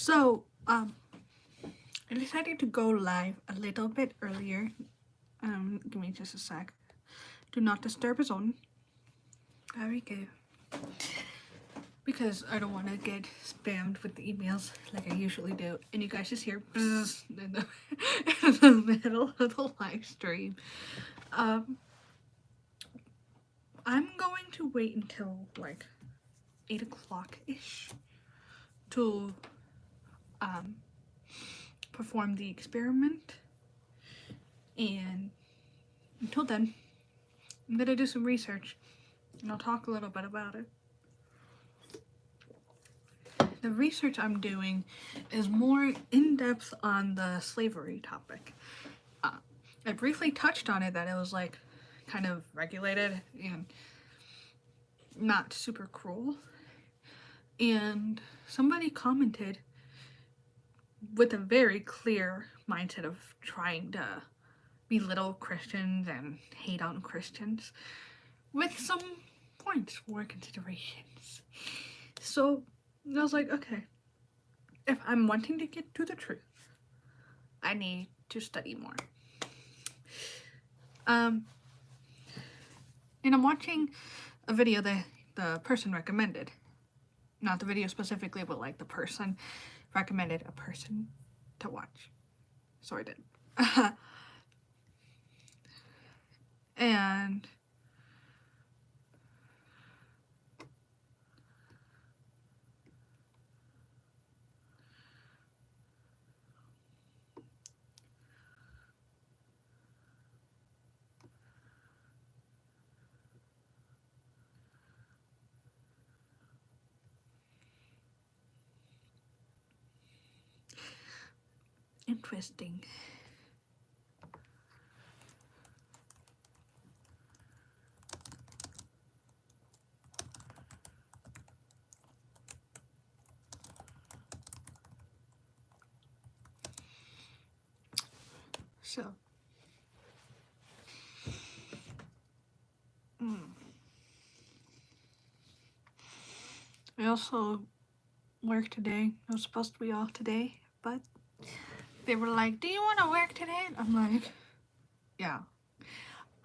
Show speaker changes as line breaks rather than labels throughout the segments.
So, I decided to go live a little bit earlier. Give me just a sec. Do not disturb zone. There we go. Because I don't want to get spammed with the emails like I usually do, and you guys just hear bzzz in the middle of the live stream. I'm going to wait until like 8 o'clock ish to perform the experiment, and until then, I'm gonna do some research and I'll talk a little bit about it. The research I'm doing is more in depth on the slavery topic. I briefly touched on it, that it was like kind of regulated and not super cruel. And somebody commented with a very clear mindset of trying to belittle Christians and hate on Christians with some points for considerations. So I was like, okay, if I'm wanting to get to the truth, I need to study more. And I'm watching a video that the person recommended. Not the video specifically, but like the person recommended a person to watch. So I did. And interesting. So, I also work today. I was supposed to be off today, but they were like, "Do you want to work today?" And I'm like, "Yeah."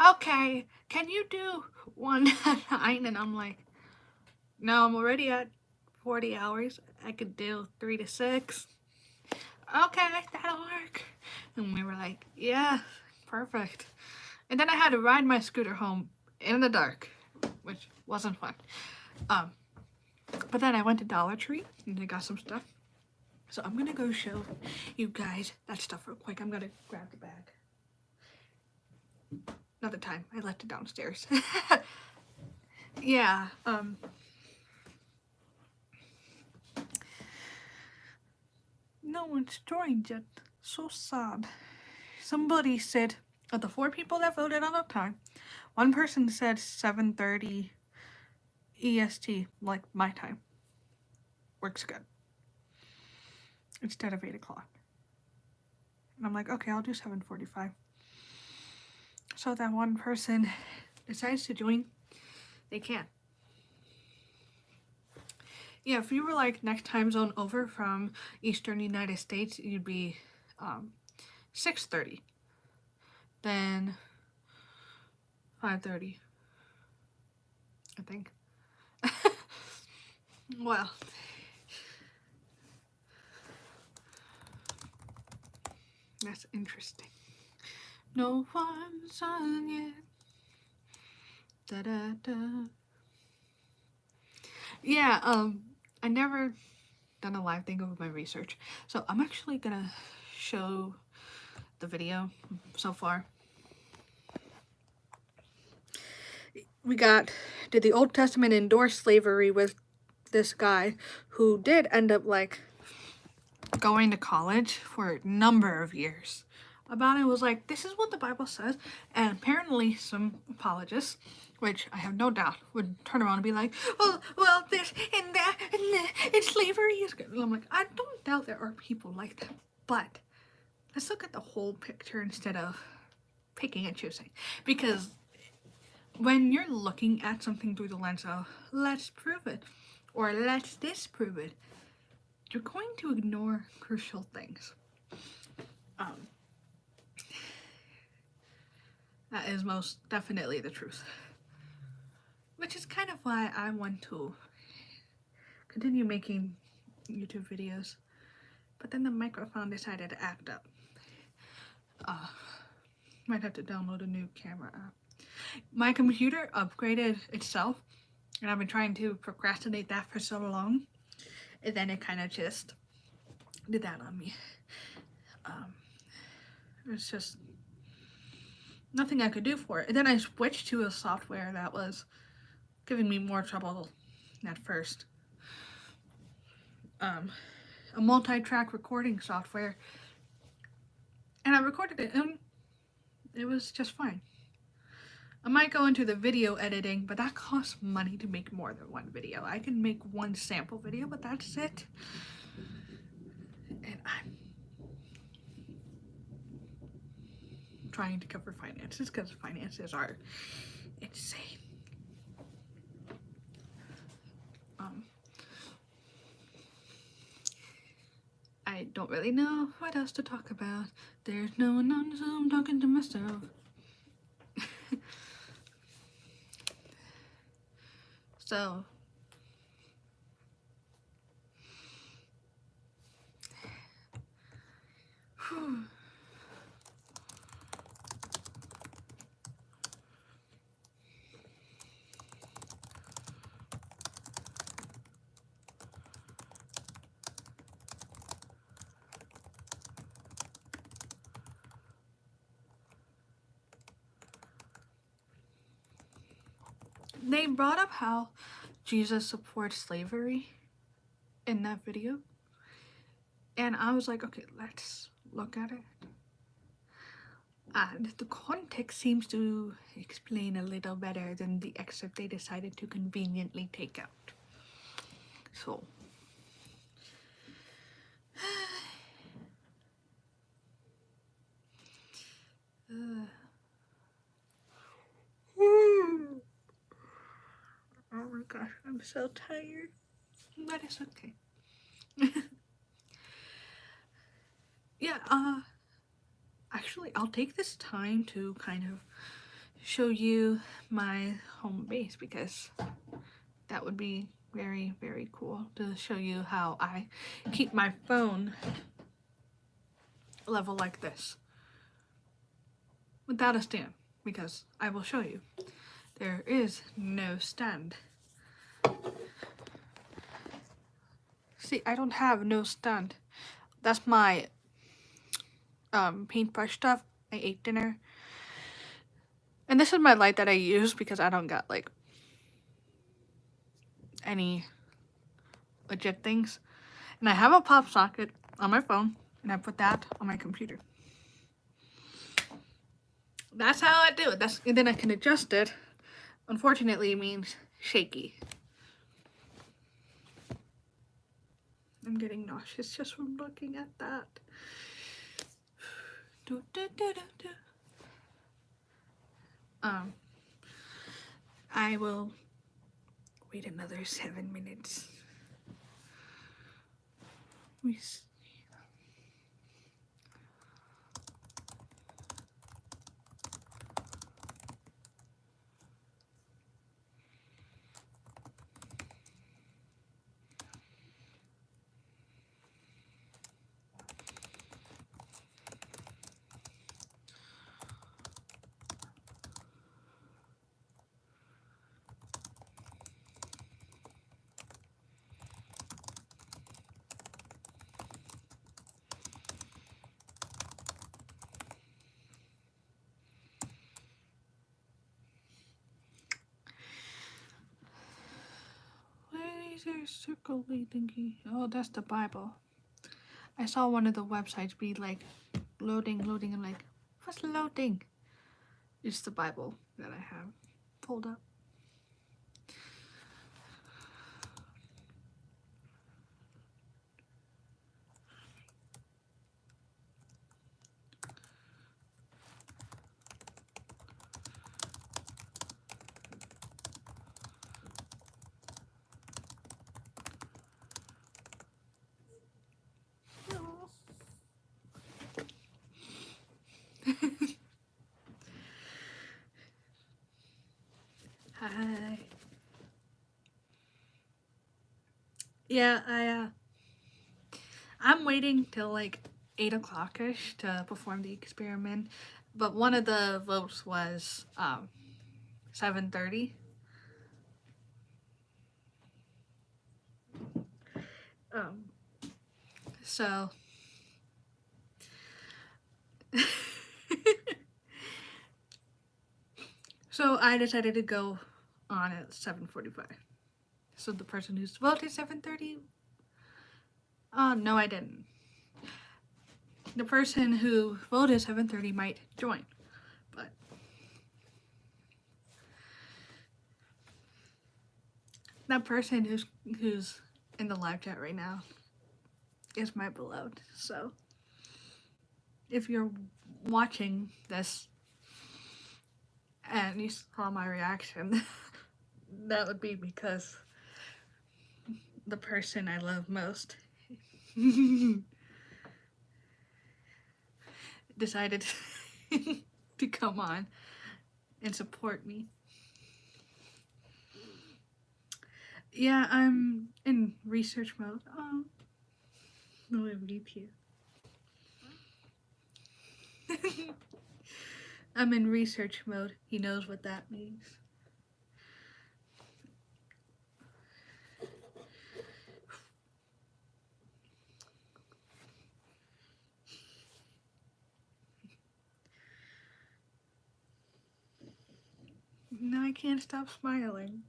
Okay, can you do 1 to 9? And I'm like, no, I'm already at 40 hours. I could do 3 to 6. Okay, that'll work. And we were like, yeah, perfect. And then I had to ride my scooter home in the dark, which wasn't fun. But then I went to Dollar Tree and I got some stuff. So I'm gonna go show you guys that stuff real quick. I'm gonna grab the bag. Another time, I left it downstairs. Yeah, no one's joined yet. So sad. Somebody said, of the 4 people that voted on the time, one person said 7:30 EST, like my time. Works good. Instead of 8 o'clock. And I'm like, okay, I'll do 7:45. So that one person decides to join, they can. Yeah, if you were like next time zone over from Eastern United States, you'd be 6:30. Then 5:30, I think. Well, that's interesting. No one's on yet. Da da da. Yeah, I never done a live thing of my research, so I'm actually gonna show the video so far. We did the Old Testament endorse slavery with this guy who did end up like going to college for a number of years about it. Was like, this is what the Bible says, and apparently some apologists, which I have no doubt, would turn around and be like, well, this and that and slavery is good. And I'm like, I don't doubt there are people like that, but let's look at the whole picture instead of picking and choosing. Because when you're looking at something through the lens of let's prove it or let's disprove it, you're going to ignore crucial things. That is most definitely the truth. Which is kind of why I want to continue making YouTube videos. But then the microphone decided to act up. Might have to download a new camera app. My computer upgraded itself, and I've been trying to procrastinate that for so long. And then it kind of just did that on me. It's just nothing I could do for it. And then I switched to a software that was giving me more trouble at first. A multi-track recording software. And I recorded it and it was just fine. I might go into the video editing, but that costs money to make more than one video. I can make one sample video, but that's it. And I'm trying to cover finances because finances are insane. I don't really know what else to talk about. There's no one on Zoom talking to myself. So, whew. They brought up how Jesus supports slavery in that video. And I was like, okay, let's look at it. And the context seems to explain a little better than the excerpt they decided to conveniently take out. So, oh my gosh, I'm so tired, but it's okay. Yeah, actually, I'll take this time to kind of show you my home base because that would be very, very cool to show you how I keep my phone level like this without a stand, because I will show you. There is no stand. See, I don't have no stand. That's my paintbrush stuff. I ate dinner. And this is my light that I use because I don't got like any legit things. And I have a pop socket on my phone and I put that on my computer. That's how I do it. And then I can adjust it. Unfortunately, it means shaky. I'm getting nauseous just from looking at that. I will wait another 7 minutes. We see. Laser circly thingy. Oh, that's the Bible. I saw one of the websites be like loading, and like, what's loading? It's the Bible that I have pulled up. Yeah, I'm waiting till like 8 o'clock-ish to perform the experiment, but one of the votes was 7:30. Um, so so I decided to go on at 7:45. So the person who's voted 7:30, no, I didn't. The person who voted 7:30 might join, but that person who's in the live chat right now is my beloved. So if you're watching this and you saw my reaction, that would be because the person I love most decided to come on and support me. Yeah, I'm in research mode. Oh, no, I weep here. I'm in research mode. He knows what that means. No, I can't stop smiling.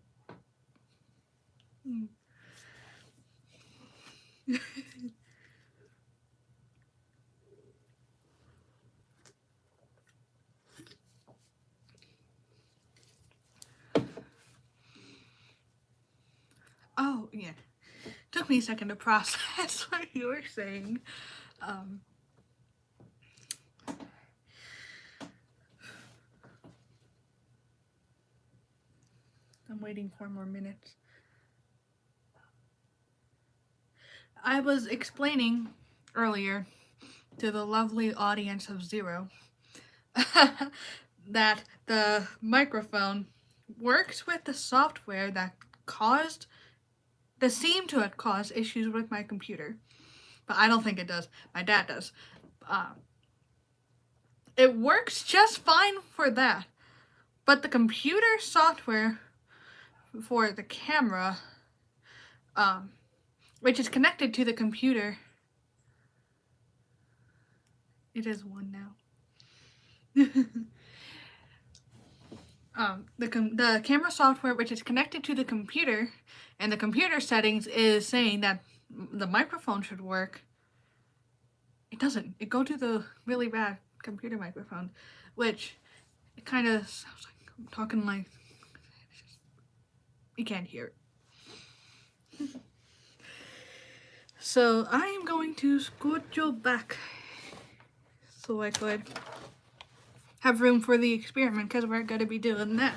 Mm. Oh, yeah. Took me a second to process what you were saying. I'm waiting 4 more minutes. I was explaining earlier to the lovely audience of Zero that the microphone works with the software that seemed to have caused issues with my computer. But I don't think it does. My dad does. It works just fine for that. But the computer software for the camera, which is connected to the computer, it is one now. The camera software, which is connected to the computer, and the computer settings is saying that the microphone should work. It doesn't. It go to the really bad computer microphone, which it kind of sounds like I'm talking like you can't hear it. So I am going to scoot you back so I could have room for the experiment because we're going to be doing that.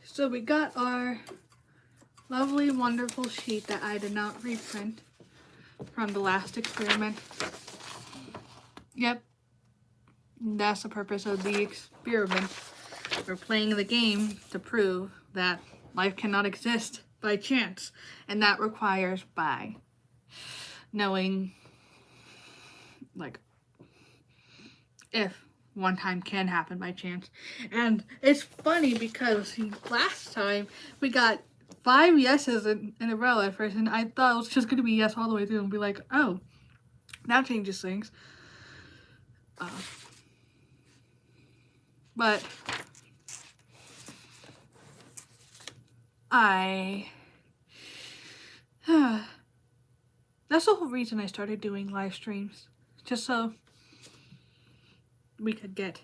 So we got our lovely, wonderful sheet that I did not reprint from the last experiment. Yep, that's the purpose of the experiment. We're playing the game to prove that life cannot exist by chance, and that requires by knowing, like, if one time can happen by chance. And it's funny because last time we got 5 yeses in a row at first, and I thought it was just going to be yes all the way through and be like, oh, that changes things. But that's the whole reason I started doing live streams, just so we could get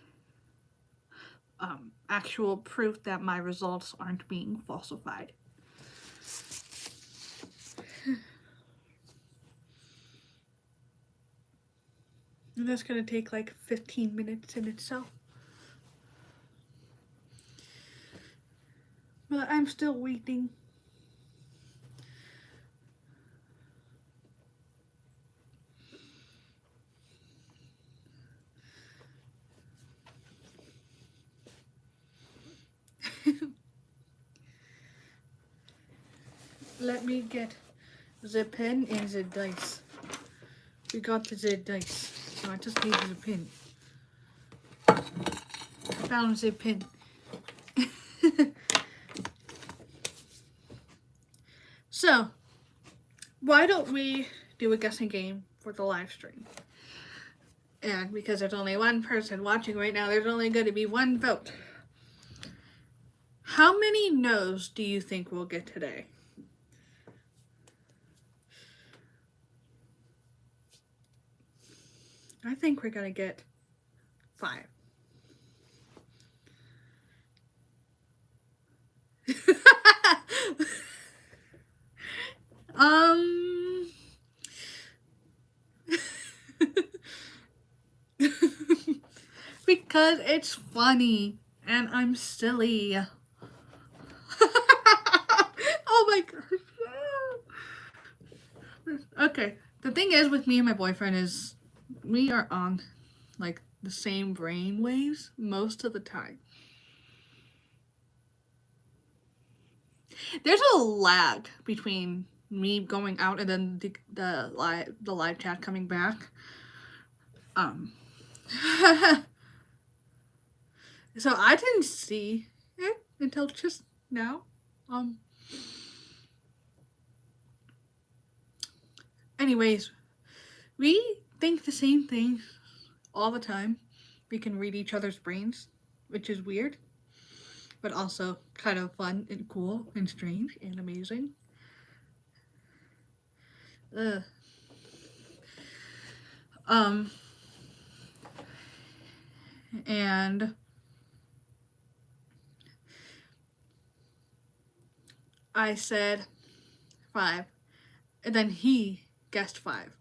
actual proof that my results aren't being falsified. And that's gonna take like 15 minutes in itself. But I'm still waiting. let me get the pen and the dice. We got the dice, so I just need the pen. Found the pen. So, why don't we do a guessing game for the live stream? And because there's only one person watching right now, there's only going to be one vote. How many no's do you think we'll get today? I think we're going to get 5. Because it's funny and I'm silly. Oh my gosh. Okay, the thing is with me and my boyfriend is we are on like the same brain waves most of the time. There's a lag between me going out and then the live chat coming back. So I didn't see it until just now. Anyways, we think the same thing all the time. We can read each other's brains, which is weird, but also kind of fun and cool and strange and amazing. And I said 5, and then he guessed 5.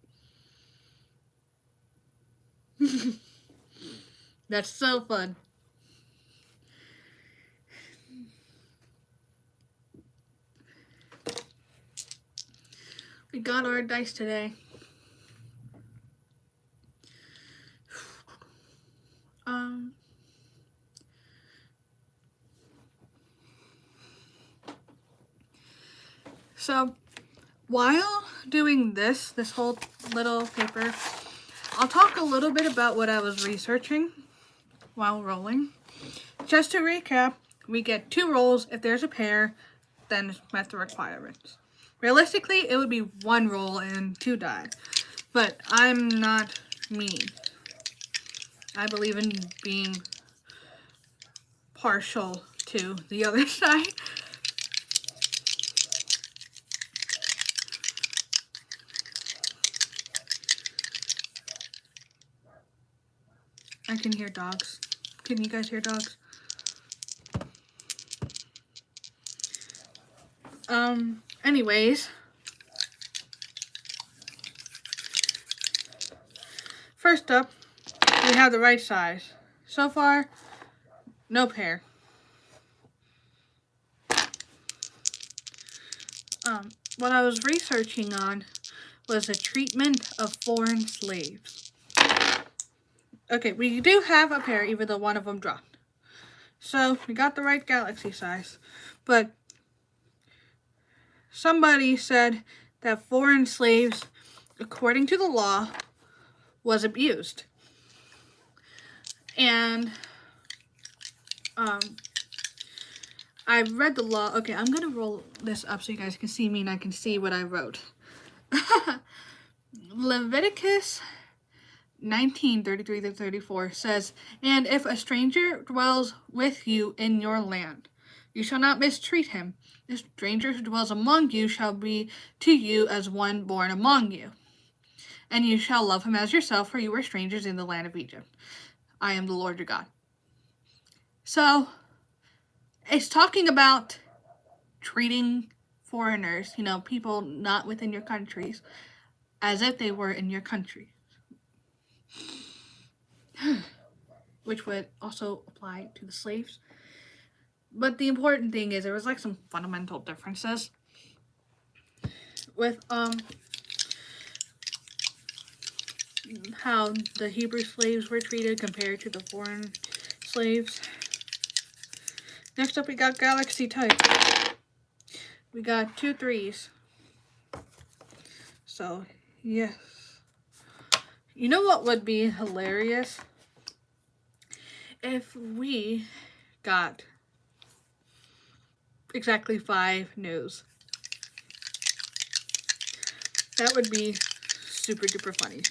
That's so fun. We got our dice today. So while doing this whole little paper, I'll talk a little bit about what I was researching while rolling. Just to recap, we get 2 rolls. If there's a pair, then it's met the requirements. Realistically, it would be 1 roll and 2 die. But I'm not mean. I believe in being partial to the other side. I can hear dogs. Can you guys hear dogs? Anyways. First up, we have the right size. So far, no pair. What I was researching on was the treatment of foreign slaves. Okay, we do have a pair, even though one of them dropped. So, we got the right galaxy size. But somebody said that foreign slaves, according to the law, was abused. And I read the law. Okay, I'm gonna roll this up so you guys can see me and I can see what I wrote. Leviticus 19:33-34 says, "And if a stranger dwells with you in your land, you shall not mistreat him. The stranger who dwells among you shall be to you as one born among you. And you shall love him as yourself, for you were strangers in the land of Egypt. I am the Lord your God." So, it's talking about treating foreigners, people not within your countries, as if they were in your country. Which would also apply to the slaves. But the important thing is there was some fundamental differences with how the Hebrew slaves were treated compared to the foreign slaves. Next up, we got galaxy type. We got 2 3s. So, yes. You know what would be hilarious? If we got exactly 5 no's. That would be super duper funny.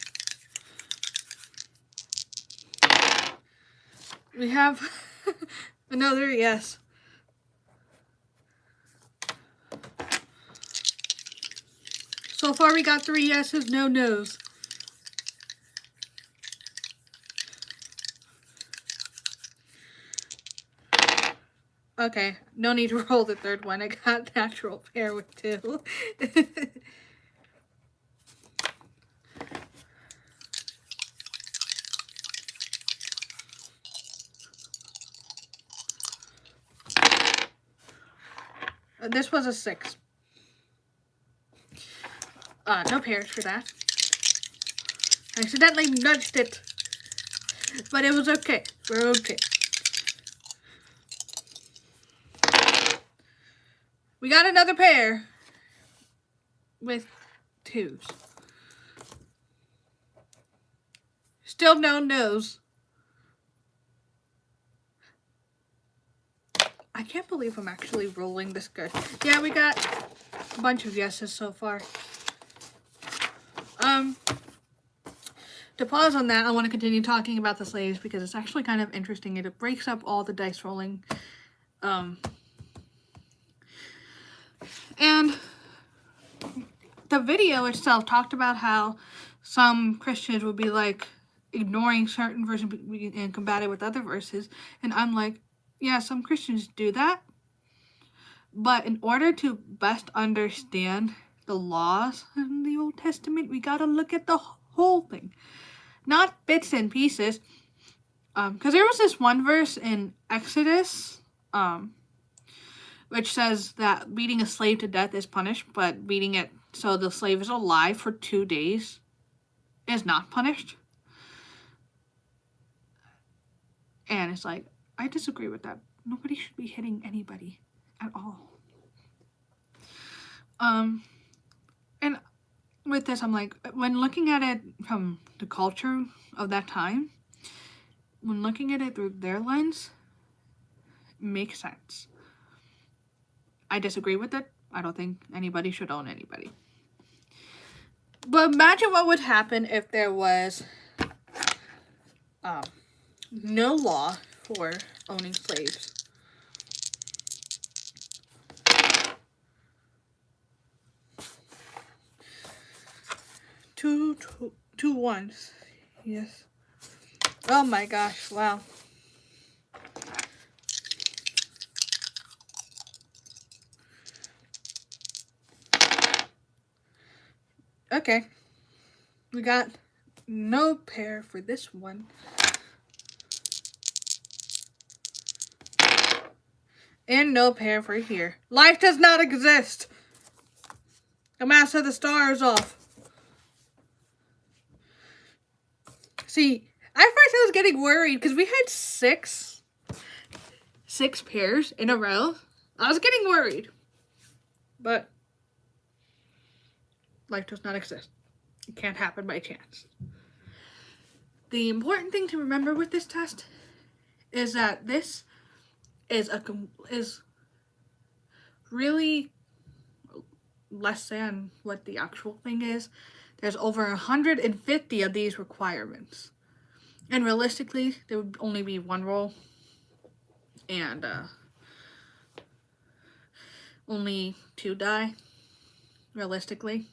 We have another yes. So far we got 3 yeses, no nos. Okay, no need to roll the third one. I got natural pair with 2. This was a 6. No pairs for that. I accidentally nudged it. But it was okay. We're okay. We got another pair with 2s. Still no nos. I can't believe I'm actually rolling this good. Yeah, we got a bunch of yeses so far. To pause on that, I want to continue talking about the slaves because it's actually kind of interesting. It breaks up all the dice rolling. And the video itself talked about how some Christians would be like ignoring certain verses and combat it with other verses. And I'm like, yeah, some Christians do that. But in order to best understand the laws in the Old Testament, we gotta look at the whole thing, not bits and pieces. Because there was this one verse in Exodus, which says that beating a slave to death is punished, but beating it so the slave is alive for 2 days is not punished. And it's like, I disagree with that. Nobody should be hitting anybody at all. And with this, I'm like, when looking at it from the culture of that time, when looking at it through their lens, it makes sense. I disagree with it. I don't think anybody should own anybody. But imagine what would happen if there was no law for owning slaves. Two ones. Yes. Oh my gosh, wow. Okay. We got no pair for this one. And no pair for here. Life does not exist. The mask of the stars off. See, at first I was getting worried because we had six pairs in a row. I was getting worried. But life does not exist. It can't happen by chance. The important thing to remember with this test is that this is really less than what the actual thing is. There's over 150 of these requirements. And realistically, there would only be one roll. And only 2 die. Realistically.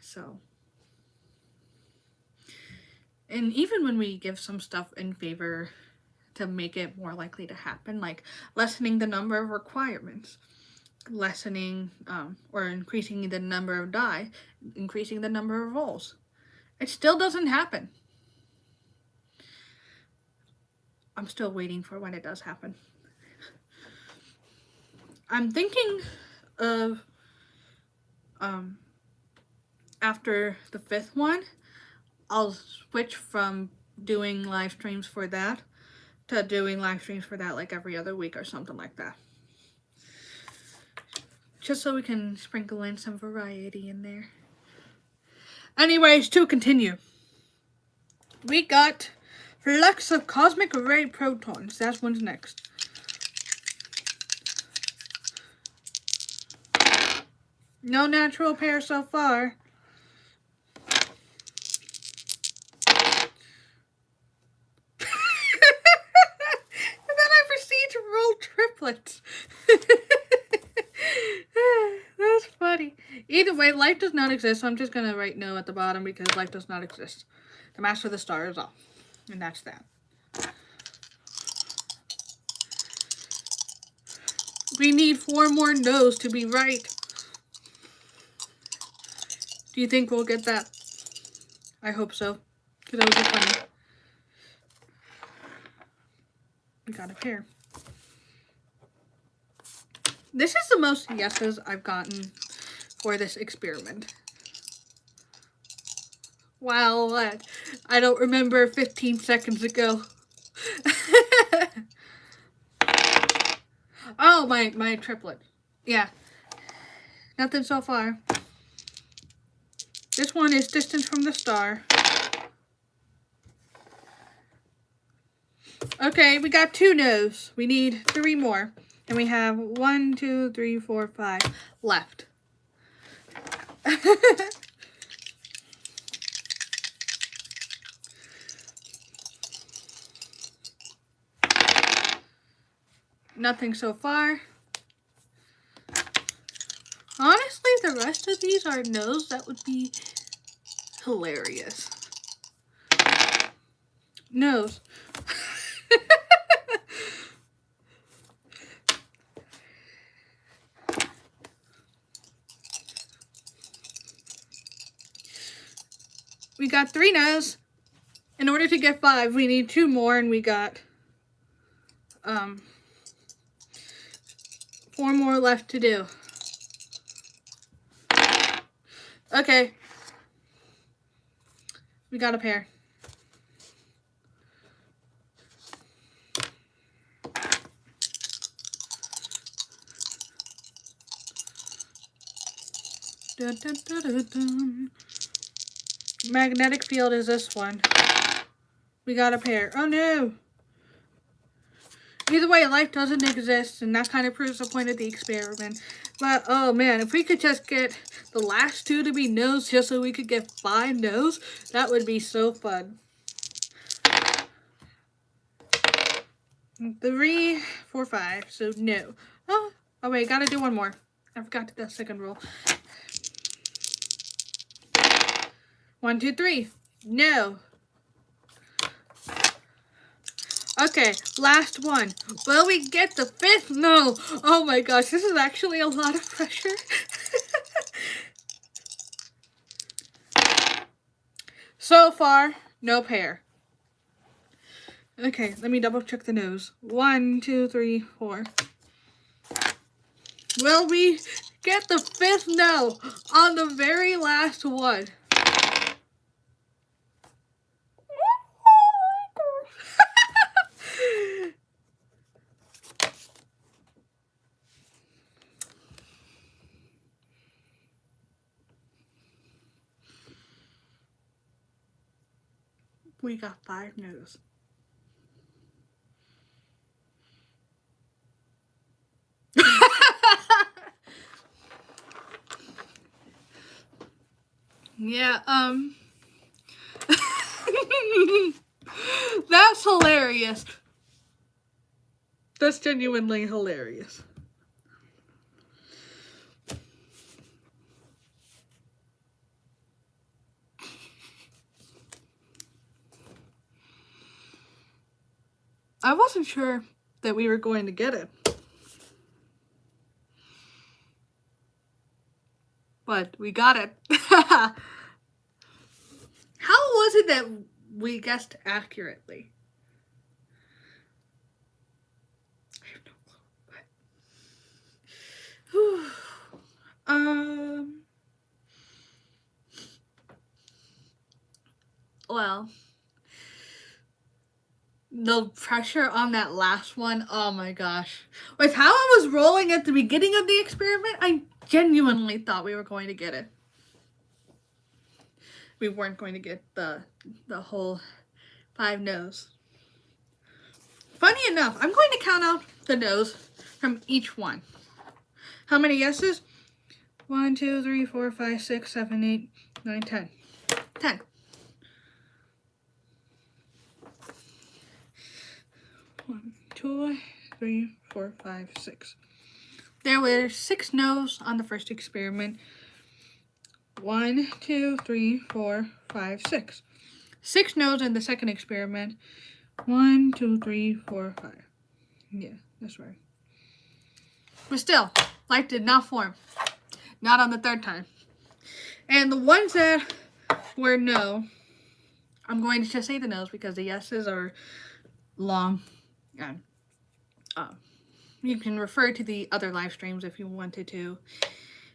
So. And even when we give some stuff in favor to make it more likely to happen, like lessening the number of requirements, lessening or increasing the number of die, increasing the number of rolls, it still doesn't happen. I'm still waiting for when it does happen. I'm thinking of after the 5th one, I'll switch from doing live streams for that to doing live streams for that like every other week or something like that. Just so we can sprinkle in some variety in there. Anyways, to continue. We got Flux of Cosmic Ray Protons. That one's next. No natural pair so far. And then I proceed to roll triplets. That's funny. Either way, life does not exist, so I'm just going to write no at the bottom because life does not exist. The Master of the Star is off. And that's that. We need 4 more no's to be right. Do you think we'll get that? I hope so. Because that would be funny. We got a pair. This is the most yeses I've gotten for this experiment. Wow, what? I don't remember 15 seconds ago. Oh, my triplet. Yeah. Nothing so far. This one is Distance from the Star. Okay, we got 2 no's. We need 3 more. And we have 1, 2, 3, 4, 5 left. Nothing so far. Honestly, if the rest of these are no's, that would be hilarious. No's. We got 3 no's. In order to get 5, we need 2 more, and we got 4 more left to do. Okay. We got a pair. Dun, dun, dun, dun, dun. Magnetic field is this one. We got a pair. Oh no! Either way, life doesn't exist, and that kind of proves the point of the experiment. But, oh man, if we could just get the last 2 to be no's just so we could get 5 no's, that would be so fun. 3, 4, 5, so no. Oh wait, gotta do 1 more. I forgot the second roll. 1, 2, 3. No. Okay, last one. Will we get the 5th? No. Oh my gosh, this is actually a lot of pressure. So far, no pair. Okay, let me double check the nose. 1, 2, 3, 4. Will we get the 5th no on the very last one? We got 5 no's. Yeah, that's hilarious. That's genuinely hilarious. I wasn't sure that we were going to get it. But we got it. How was it that we guessed accurately? I have no clue. Well, the pressure on that last one, oh my gosh. With how I was rolling at the beginning of the experiment, genuinely thought we were going to get it. We weren't going to get the whole 5 no's. Funny enough, I'm going to count out the no's from each one. How many yeses? 1, 2, 3, 4, 5, 6, 7, 8, 9, 10. 10. 1, 2, 3, 4, 5, 6. There were 6 no's on the first experiment. 1, 2, 3, 4, 5, 6. 6 no's in the second experiment. 1, 2, 3, 4, 5. Yeah, that's right. But still, life did not form. Not on the third time. And the ones that were no, I'm going to just say the no's because the yeses are long. And you can refer to the other live streams if you wanted to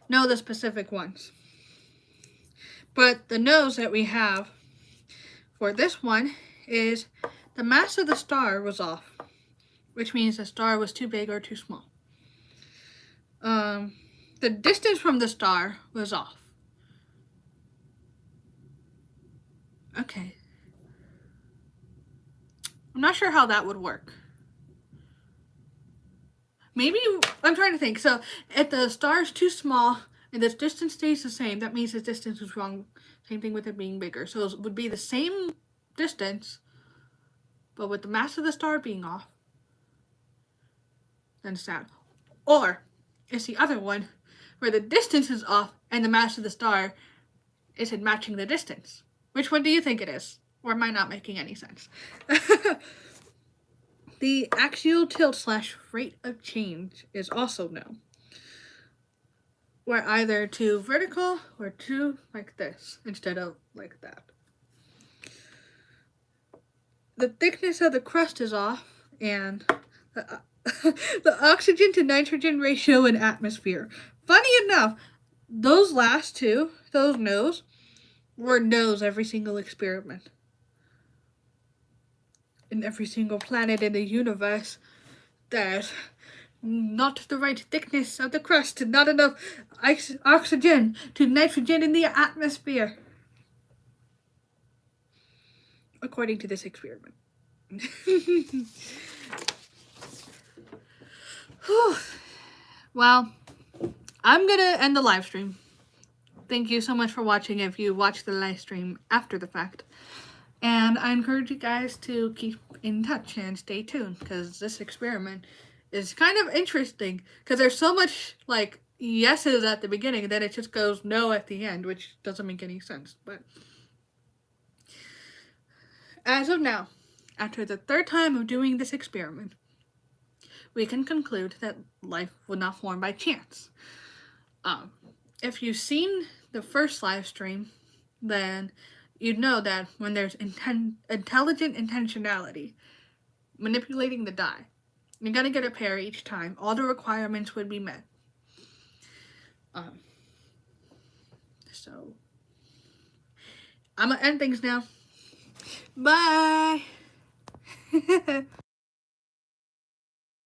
know the specific ones. But the no's that we have for this one is the mass of the star was off, which means the star was too big or too small. The distance from the star was off. Okay. I'm not sure how that would work. Maybe, I'm trying to think. So, if the star is too small and this distance stays the same, that means the distance is wrong. Same thing with it being bigger. So, it would be the same distance, but with the mass of the star being off, then it's that. Or, it's the other one, where the distance is off and the mass of the star isn't matching the distance. Which one do you think it is? Or am I not making any sense? The axial tilt / rate of change is also known. Where either too vertical or too like this instead of like that. The thickness of the crust is off, and the oxygen to nitrogen ratio in atmosphere. Funny enough, those last two, those no's, were no's every single experiment. In every single planet in the universe, there's not the right thickness of the crust and not enough oxygen to nitrogen in the atmosphere. According to this experiment. Well, I'm gonna end the live stream. Thank you so much for watching if you watched the live stream after the fact. And I encourage you guys to keep in touch and stay tuned because this experiment is kind of interesting because there's so much like yeses at the beginning and then it just goes no at the end, which doesn't make any sense. But as of now, after the 3rd time of doing this experiment, we can conclude that life would not form by chance. If you've seen the first live stream, then you'd know that when there's intelligent intentionality, manipulating the die, you're gonna get a pair each time. All the requirements would be met. So, I'm gonna end things now. Bye!